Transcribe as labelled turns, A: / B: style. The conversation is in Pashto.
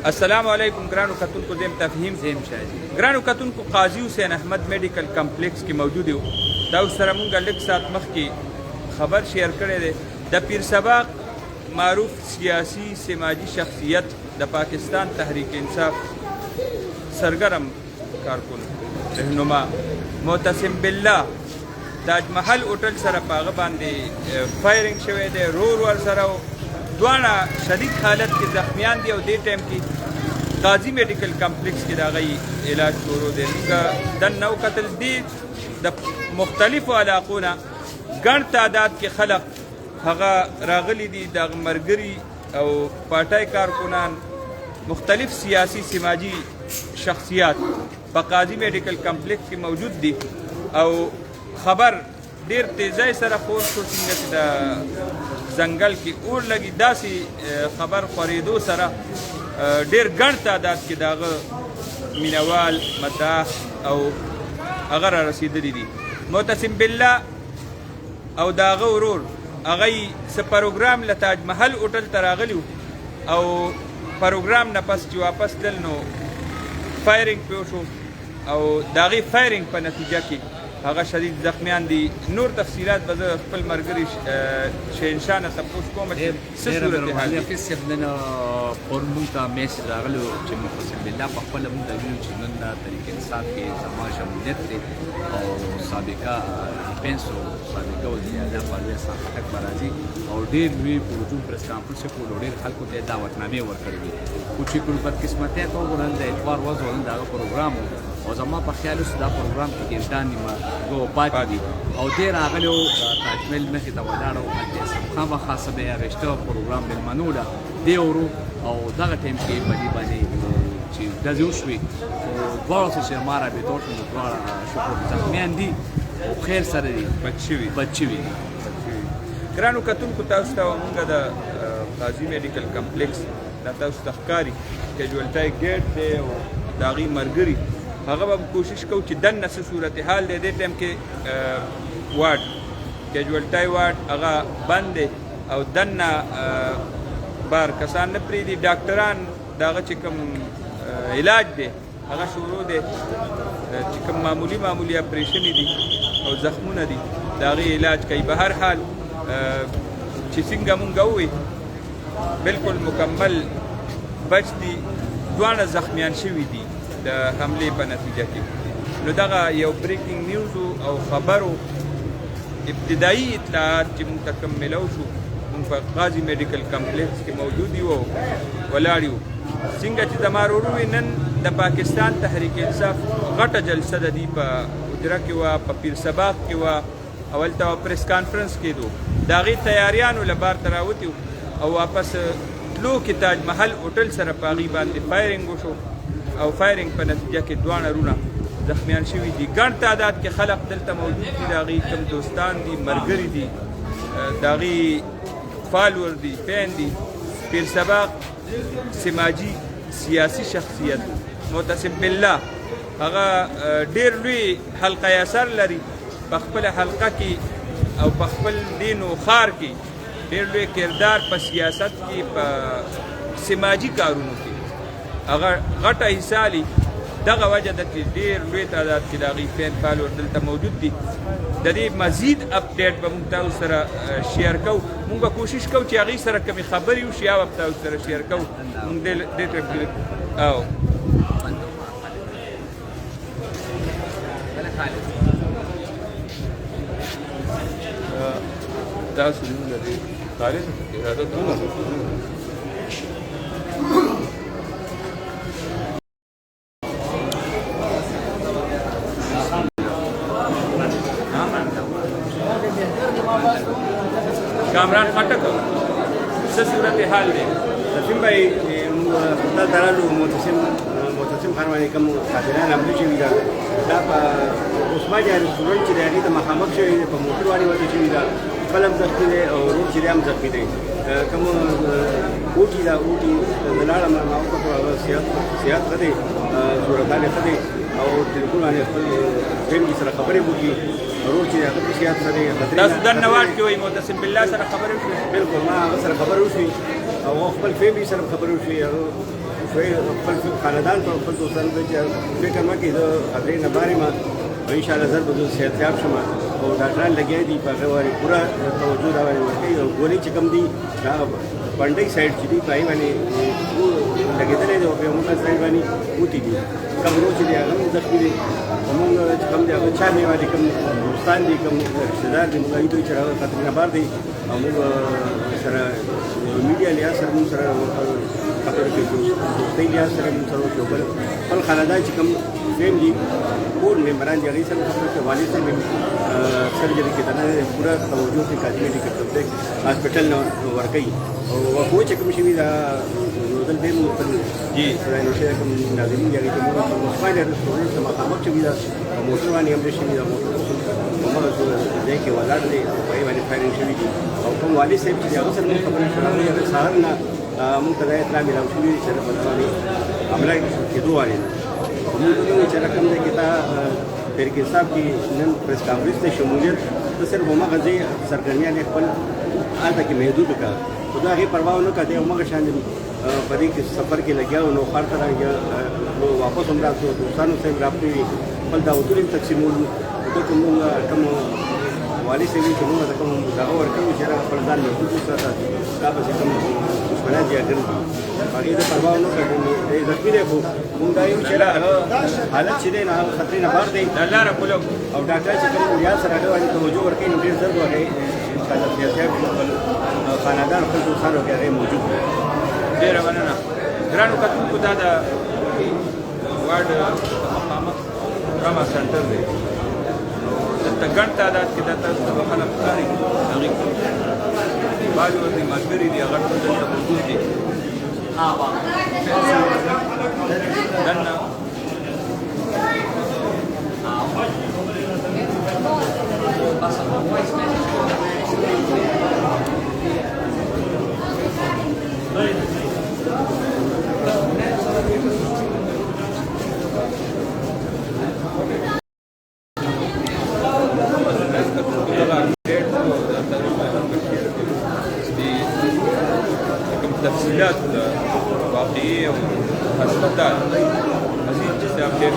A: السلام علیکم ګرانو کتونکو زم تفهیم
B: زم شاهي
A: ګرانو کتونکو قاضي حسین احمد میډیکل کمپلیکس کې موجود یو دا سره مونږ لږ سات مخکې خبر شیر کړی دی د پیر سباق معروف سیاسی سماجی شخصیت د پاکستان تحریک انصاف سرگرم کارکن رهنما معتصم بالله تاج محل هوټل سره پاغه باندې فایرنګ شوی دی رور ور سره دواړه شدید حالت کې زخمیان دي او دې ټایم کې قاضي میډیکل کمپلیکس کې د هغوی علاج شروع دی موږ دننه وکتل دي د مختلفو علاقو نه ګڼ تعداد کې خلق هغه راغلي دي د ملګري او پارټۍ کارکنان مختلف سیاسی سماجی شخصیات په قاضي میډیکل کمپلیکس کې موجود دي او خبر ډیر تیزی سره خور شو څنګه چې د ځنګل کې اور لګي داسې خبر خورېدو سره ډیر ګڼ تعداد کې د هغه مینوال مداح او هغه را رسېدلي دي معتصم بالله او د هغه ورور هغوی څه پروګرام له تاج محل هوټل ته راغلي او پروګرام نه پس چې واپس تلل نو فایرنګ پې وشو او د هغې فایرنګ په نتیجه کې هغه شدید زخمیان دي نور تفصیلات به زه خپل ملګري شهنشاه نه تپوس کوم چې څه صورتحال دی
B: حافظ صاحب نن پرون موږ ته میسج راغلی و چې معتصم بالله په خپله موږ ته ویلي چې نن د تحریک انصاف کې زما شمولیت دی او سابقه ډیفینس او سابقه وزیر اعظم پرویز خان خټک به راځي او ډېر لوی په هجوم پرس کانفرنس یې کول او ډېر خلکو ته یې دعوتنامې ورکړې وې خو چې کوم بدقسمتۍ ته وګورل د اتوار ورځ و نن د هغه پروګرام او زما په خیال اوس دا پروګرام کې ګرځا نیمه پاتې دي او دې راغلی و تاج محل مخې ته ولاړ و هلته خامخا څه به یې اخېسته پروګرام مېلمنو ده دی ورو او دغه ټایم کې په دې باندې چې ډزې وشوې خو دواړو څه چې ما رابطه وشو نو دواړه شکر زخمیان دي او خیر سره دي بد شوي دي
A: ګرانو کتونکو تاسو ته مونږ د قاضي میډیکل کمپلیکس دا تاسو ته ښکاري کیجوالټی ګیټ دی او د هغې ملګري هغه به کوشش کوو چې دننه څه صورتحال دی دې ټایم کې واډ کیجوالټی واډ هغه بند دی او دننه بار کسان نه پرېږدي ډاکټران د هغه چې کوم علاج دی هغه شروع دی چې کوم معمولي اپریشنې دي او زخمونه دي د هغې علاج کوي به هر حال چې څنګه مونږ ووایي بلکل مکمل بچ دي دواړه زخمیان شوي دي د حملې په نتیجه کې نو دغه یو بریکینګ نیوز او خبرو ابتدایي اطلاعات چې مونږ ته کوم میلو شو مونږ په قاضي میډیکل کمپلیکس کې موجود یو ولاړ یو څنګه چې زما ورور ووایي نن د پاکستان تحریک انصاف غټه جلسه د دې په حجره کې وه په پیر سباق کې وه او هلته پریس کانفرنس کېدو د هغې تیاریانو له بار ته راوتي او واپس تلو کې تاج محل هوټل سره په هغې باندې فایرنګ وشو او فایرنګ په نتیجه کې دواړه وروڼه زخمیان شوي دي ګڼ تعداد کې خلق دلته موجود دي د هغې کوم دوستان دي ملګري دي د هغې فالور دي فین دي پیر سباق سماجي سیاسی شخصیت معتصم بالله هغه ډېر لوی حلقه اثر لري په خپله حلقه کې او په خپل دین و ښار کې ډېر لوی کردار په سیاست کې په سماجي کارونو کې هغه غټه حصه لي دغه وجه ده چې ډېر لوی تعداد کې د هغې فین فالور دلته موجود دي د دې مزید اپډیټ به مونږ تاسو سره شیر کوو مونږ به کوشش کوو چې هغې سره کمې خبرې وشي هغه به تاسو سره شیر کوو مونږ دې او تاسو لري خالد اراده کامران خټک څه صورتحال دی
C: تسلیم بھائی خپل درالو معتصم خان باندې کوم قاتلان حمله شوي ده دا په عثمان جان رسټورنټ چې دی هغې ته مخامخ شوي دی په موټر باندې وته شوي ده خپل هم زخمي دی او ورور چې دی هم زخمي دی کوم اوټي ده اوټي د لاړه ما وکړو هغه صحت ښه دی صورتحال یې ښه دی او ټلیفون باندې خپل فیملي سره خبرې وکړي ورور چې هغه صحت ښه دی
A: تاسو دننه واټ کې وایي معتصم بالله سره خبرې وشوې
C: بلکل ما هغه سره خبرې وشوې او خپل فیملی سره خبرې وشوې هغه شوی خپل خاندان ته خپل دوستانو ته چې فکر مه کوي زه خطرې نه بار یم او انشاءالله زر به زه صحتیاب شم او ډاکټران لګیا دي په هغه باندې پوره توجه را باندې ورکوي او ګولۍ چې کوم دي دا پنډۍ سایډ چې دي په هغې باندې لګېدلی دی او په همغه سایډ باندې اوتي دي کوم نور چې دی هغه هم زخمي دي زمونږ چې کوم دی هغه چا مې باندې کوم دوستان دي کوم رشته دار دي موږ هغوی ته چې هغه خطرې نه بار دی او موږ سره میډیا لحاظ سره موږ سره خبرې کوي دوستۍ لحاظ سره موږ سره وشو بل خپل خاندان چې کوم فیملي ټول ممبران دي هغوی سره خبرې کوي والد صاحب سرجري کې دننه پوره توجه کوي کاظم میډیکل کمپلیکس هاسپټل نه ورکوي او وقوع چې کوم شوي دا دلته ډېر خپل خدای نشه کوم ناظرین دي هغوی ته موږ عثماني رسټورنټ ته مخامخ شوي ده او موټر باندې هم شوي ده موټر همغه ځای کې ولاړ دی او په هغې باندې فایرنګ شوي دي او کوم والد صاحب چې د هغه سره موږ خبرې شوې هغه سهار نه موږ ته دا اطلاع میلاو شوې چې په ده باندې حمله کېدو والی ده موږ وویل چې رقم دی کې دا تحریک انصاف کې نن پریس کانفرنس ته شمولیت ته صرف همغه ځای سرګرمیان یې خپل هلته کې محدود کړه خو دا هغې پروا ونه کړه دی همغه شان په دې کې سفر کې لګیا و نو ښار ته راغی نو واپس هم راتلو دوستانو صاحب رابطې وي خپل دعوتونه هم تقسیمولو دلته موږ کوم والي صاحب چې موږ ته کوم دغه ورکوو چې هغه خپل ځان محدود وساته دا پسې کوم دښمنان زیاتېږي هغې ته پروا ونه کړه دی زخمي دی خو موږ دا یو چې هغه حالت چې دی نو هغه خطرې نه بار دی او ډاکټر چې کوم ریاض سره هغه باندې توجه ورکوي نو ډېر ژر به هغې انشاءالله صحتیاب خپل خاندان خپل دوستانو کې هغې موجود وي
A: ډېره مننه ګرانو کتونکو دا د واډ مخامخ ډراما سنټر دی دلته ګڼ تعداد کې دا تاسو ته به خلک ښکاري هغې بعضې ورته ملګري دي هغه ټول دلته موجود دي دننه تفصيلات واقعية وهسبتال مزيد جدا أبديت